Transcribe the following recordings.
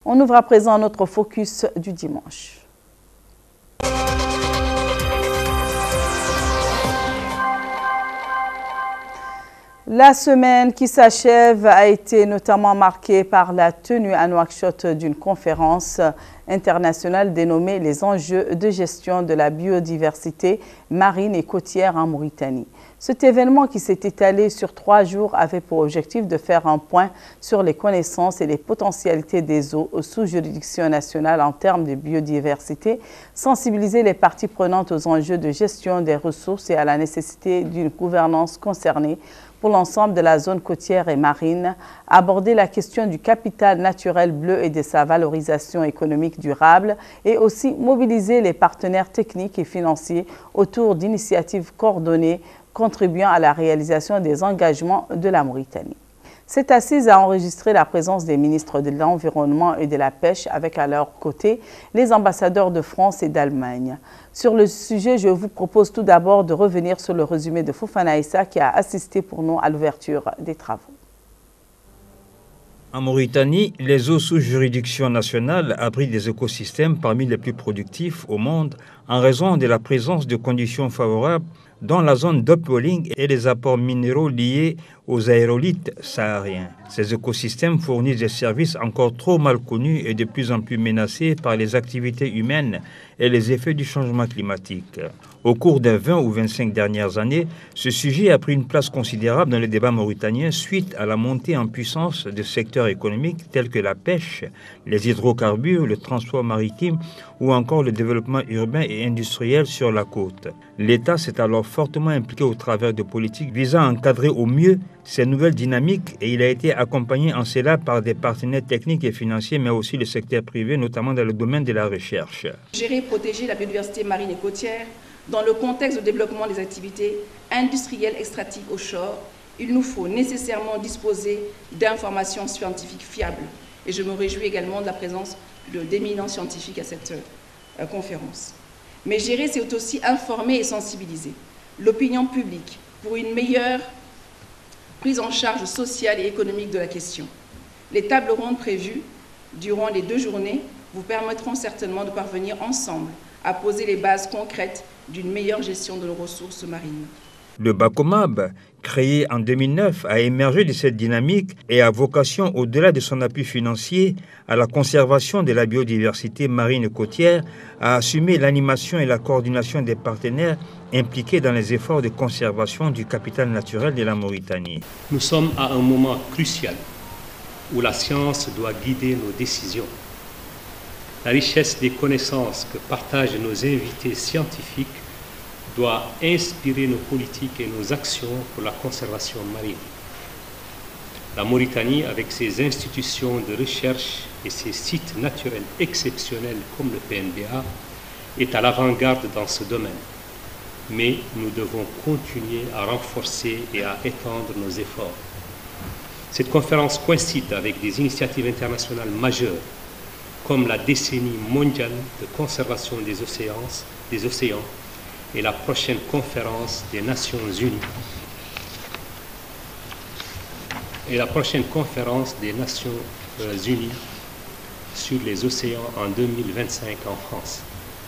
On ouvre à présent notre focus du dimanche. La semaine qui s'achève a été notamment marquée par la tenue à Nouakchott d'une conférence internationale dénommée « Les enjeux de gestion de la biodiversité marine et côtière en Mauritanie ». Cet événement qui s'est étalé sur 3 jours avait pour objectif de faire un point sur les connaissances et les potentialités des eaux sous juridiction nationale en termes de biodiversité, sensibiliser les parties prenantes aux enjeux de gestion des ressources et à la nécessité d'une gouvernance concernée pour l'ensemble de la zone côtière et marine, aborder la question du capital naturel bleu et de sa valorisation économique durable et aussi mobiliser les partenaires techniques et financiers autour d'initiatives coordonnées contribuant à la réalisation des engagements de la Mauritanie. Cette assise a enregistré la présence des ministres de l'Environnement et de la Pêche avec à leur côté les ambassadeurs de France et d'Allemagne. Sur le sujet, je vous propose tout d'abord de revenir sur le résumé de Fofana Issa qui a assisté pour nous à l'ouverture des travaux. En Mauritanie, les eaux sous juridiction nationale abritent des écosystèmes parmi les plus productifs au monde en raison de la présence de conditions favorables dans la zone d'upwelling et les apports minéraux liés aux aérolithes sahariens. Ces écosystèmes fournissent des services encore trop mal connus et de plus en plus menacés par les activités humaines et les effets du changement climatique. Au cours des 20 ou 25 dernières années, ce sujet a pris une place considérable dans le débat mauritanien suite à la montée en puissance de secteurs économiques tels que la pêche, les hydrocarbures, le transport maritime ou encore le développement urbain et industriel sur la côte. L'État s'est alors fortement impliqué au travers de politiques visant à encadrer au mieux ces nouvelles dynamiques et il a été accompagné en cela par des partenaires techniques et financiers, mais aussi le secteur privé, notamment dans le domaine de la recherche. Gérer et protéger la biodiversité marine et côtière dans le contexte de développement des activités industrielles extractives offshore, il nous faut nécessairement disposer d'informations scientifiques fiables. Et je me réjouis également de la présence d'éminents scientifiques à cette conférence. Mais gérer, c'est aussi informer et sensibiliser l'opinion publique pour une meilleure prise en charge sociale et économique de la question. Les tables rondes prévues durant les 2 journées vous permettront certainement de parvenir ensemble à poser les bases concrètes d'une meilleure gestion de nos ressources marines. Le BACOMAB, créé en 2009, a émergé de cette dynamique et a vocation, au-delà de son appui financier à la conservation de la biodiversité marine et côtière, à assumer l'animation et la coordination des partenaires impliqués dans les efforts de conservation du capital naturel de la Mauritanie. Nous sommes à un moment crucial où la science doit guider nos décisions. La richesse des connaissances que partagent nos invités scientifiques doit inspirer nos politiques et nos actions pour la conservation marine. La Mauritanie, avec ses institutions de recherche et ses sites naturels exceptionnels comme le PNBA, est à l'avant-garde dans ce domaine. Mais nous devons continuer à renforcer et à étendre nos efforts. Cette conférence coïncide avec des initiatives internationales majeures, comme la décennie mondiale de conservation des océans et la prochaine conférence des Nations Unies. Sur les océans en 2025 en France.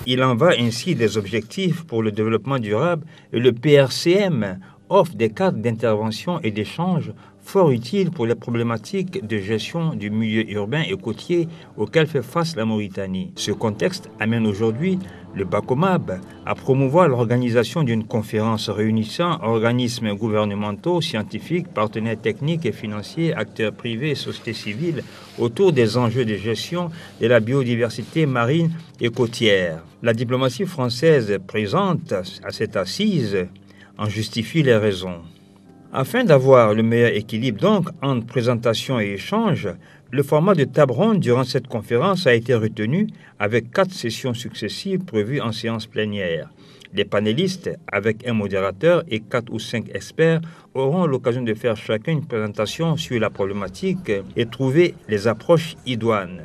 Il en va ainsi des objectifs pour le développement durable et le PRCM offre des cadres d'intervention et d'échange fort utiles pour les problématiques de gestion du milieu urbain et côtier auxquelles fait face la Mauritanie. Ce contexte amène aujourd'hui le BACOMAB à promouvoir l'organisation d'une conférence réunissant organismes gouvernementaux, scientifiques, partenaires techniques et financiers, acteurs privés et sociétés civiles autour des enjeux de gestion de la biodiversité marine et côtière. La diplomatie française présente à cette assise en justifie les raisons. Afin d'avoir le meilleur équilibre donc entre présentation et échange, le format de table ronde durant cette conférence a été retenu avec 4 sessions successives prévues en séance plénière. Les panélistes, avec un modérateur et 4 ou 5 experts, auront l'occasion de faire chacun une présentation sur la problématique et trouver les approches idoines.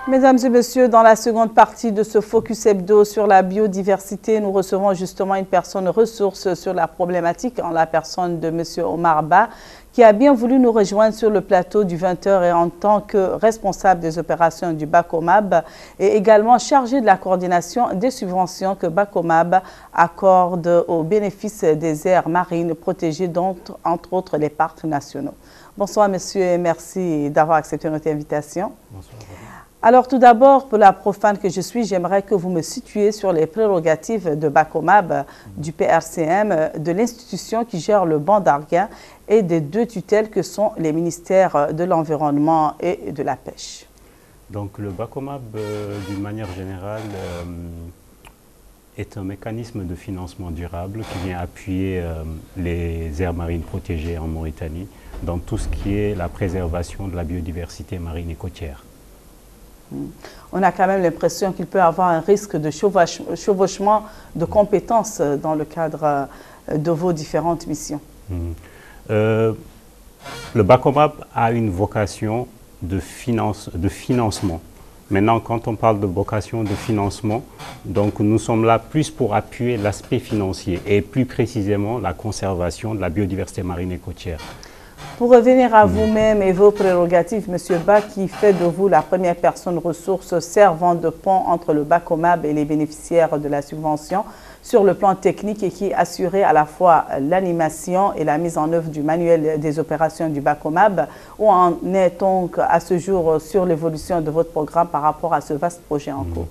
Mesdames et messieurs, dans la seconde partie de ce Focus Hebdo sur la biodiversité, nous recevons justement une personne ressource sur la problématique en la personne de M. Omar Ba, qui a bien voulu nous rejoindre sur le plateau du 20h et en tant que responsable des opérations du Bacomab et également chargé de la coordination des subventions que Bacomab accorde au bénéfice des aires marines protégées, dont entre autres les parcs nationaux. Bonsoir monsieur et merci d'avoir accepté notre invitation. Bonsoir. Alors tout d'abord, pour la profane que je suis, j'aimerais que vous me situiez sur les prérogatives de Bacomab, du PRCM, de l'institution qui gère le banc d'Arguin et des deux tutelles que sont les ministères de l'Environnement et de la Pêche. Donc le Bacomab, d'une manière générale, est un mécanisme de financement durable qui vient appuyer les aires marines protégées en Mauritanie dans tout ce qui est la préservation de la biodiversité marine et côtière. On a quand même l'impression qu'il peut y avoir un risque de chevauchement de compétences dans le cadre de vos différentes missions. Le Bacomab a une vocation de financement. Maintenant, quand on parle de vocation de financement, donc nous sommes là plus pour appuyer l'aspect financier et plus précisément la conservation de la biodiversité marine et côtière. Pour revenir à vous-même et vos prérogatives, M. Ba, qui fait de vous la première personne ressource servant de pont entre le Bacomab et les bénéficiaires de la subvention sur le plan technique et qui assurait à la fois l'animation et la mise en œuvre du manuel des opérations du Bacomab, où en est donc à ce jour sur l'évolution de votre programme par rapport à ce vaste projet en cours?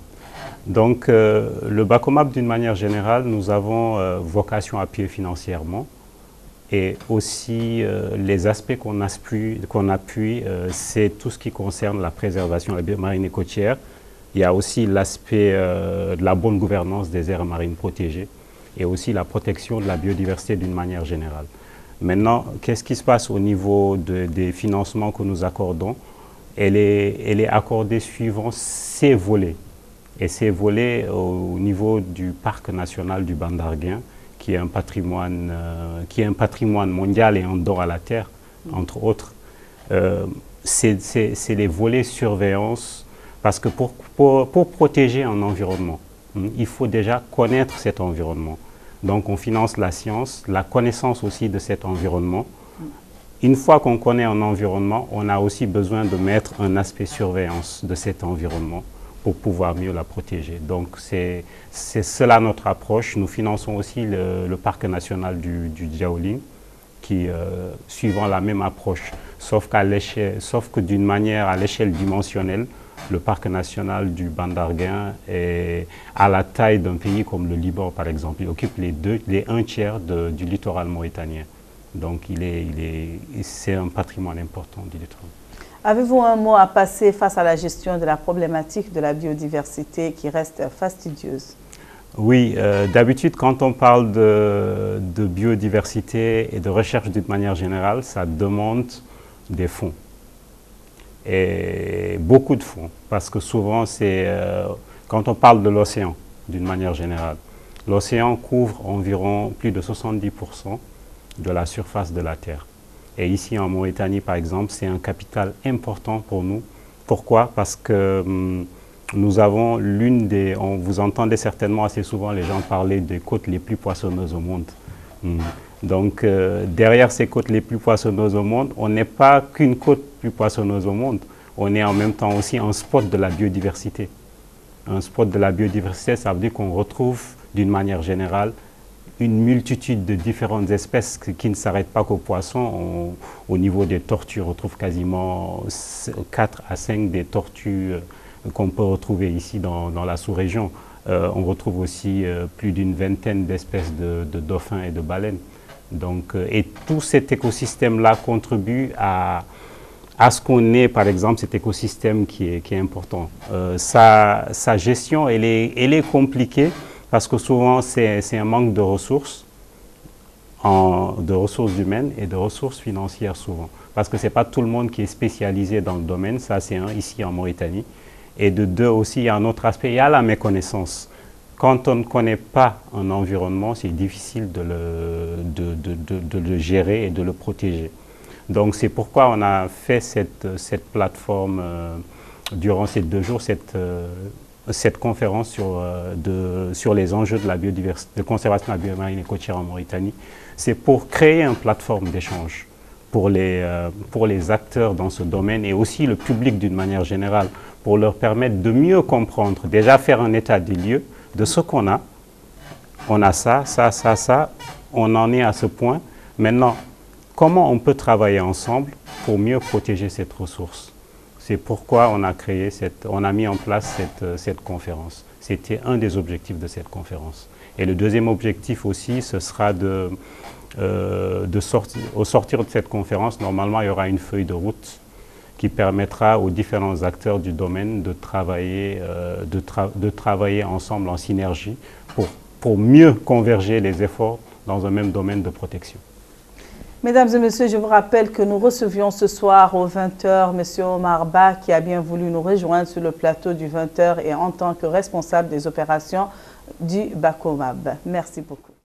Donc le Bacomab, d'une manière générale, nous avons vocation à appuyer financièrement. Et aussi, les aspects qu'on appuie, c'est tout ce qui concerne la préservation de la biodiversité marine et côtière. Il y a aussi l'aspect de la bonne gouvernance des aires marines protégées et aussi la protection de la biodiversité d'une manière générale. Maintenant, qu'est-ce qui se passe au niveau des financements que nous accordons? Elle est accordée suivant ces volets. Et ces volets au niveau du parc national du banc d'Arguin, qui est un patrimoine mondial et un don à la terre, entre autres. C'est les volets surveillance, parce que pour protéger un environnement, il faut déjà connaître cet environnement. Donc on finance la science, la connaissance aussi de cet environnement. Une fois qu'on connaît un environnement, on a aussi besoin de mettre un aspect surveillance de cet environnement pour pouvoir mieux la protéger. Donc c'est cela notre approche. Nous finançons aussi le parc national du Djaoling, qui suivant la même approche, sauf que d'une manière à l'échelle dimensionnelle, le parc national du banc d'Arguin est à la taille d'un pays comme le Liban par exemple. Il occupe les 1/3 du littoral mauritanien. Donc c'est un patrimoine important du littoral. Avez-vous un mot à passer face à la gestion de la problématique de la biodiversité qui reste fastidieuse? Oui, d'habitude, quand on parle de biodiversité et de recherche d'une manière générale, ça demande des fonds. Et beaucoup de fonds, parce que souvent, quand on parle de l'océan, d'une manière générale, l'océan couvre environ plus de 70% de la surface de la Terre. Et ici, en Mauritanie, par exemple, c'est un capital important pour nous. Pourquoi? Parce que nous avons vous entendez certainement assez souvent les gens parler des côtes les plus poissonneuses au monde. Donc, derrière ces côtes les plus poissonneuses au monde, on n'est pas qu'une côte plus poissonneuse au monde. On est en même temps aussi un spot de la biodiversité. Un spot de la biodiversité, ça veut dire qu'on retrouve, d'une manière générale, une multitude de différentes espèces qui ne s'arrêtent pas qu'aux poissons. Au niveau des tortues, on retrouve quasiment 4 à 5 des tortues qu'on peut retrouver ici dans la sous-région. On retrouve aussi plus d'une vingtaine d'espèces de dauphins et de baleines. Donc, et tout cet écosystème-là contribue à ce qu'on ait, par exemple, cet écosystème qui est important. Sa gestion, elle est compliquée, parce que souvent, c'est un manque de ressources humaines et de ressources financières souvent. Parce que ce n'est pas tout le monde qui est spécialisé dans le domaine, ça c'est ici en Mauritanie. Et de deux aussi, il y a un autre aspect, il y a la méconnaissance. Quand on ne connaît pas un environnement, c'est difficile de le gérer et de le protéger. Donc c'est pourquoi on a fait cette plateforme durant ces 2 jours cette conférence sur les enjeux de la biodiversité, de conservation de la biodiversité marine et côtière en Mauritanie. C'est pour créer une plateforme d'échange pour les acteurs dans ce domaine et aussi le public d'une manière générale, pour leur permettre de mieux comprendre, déjà faire un état des lieux de ce qu'on a. On a ça, on en est à ce point. Maintenant, comment on peut travailler ensemble pour mieux protéger cette ressource? C'est pourquoi on a mis en place cette conférence. C'était un des objectifs de cette conférence. Et le deuxième objectif aussi, ce sera au sortir de cette conférence, normalement, il y aura une feuille de route qui permettra aux différents acteurs du domaine de travailler ensemble en synergie pour mieux converger les efforts dans un même domaine de protection. Mesdames et messieurs, je vous rappelle que nous recevions ce soir aux 20h M. Omar Ba qui a bien voulu nous rejoindre sur le plateau du 20h et en tant que responsable des opérations du BACOMAB. Merci beaucoup.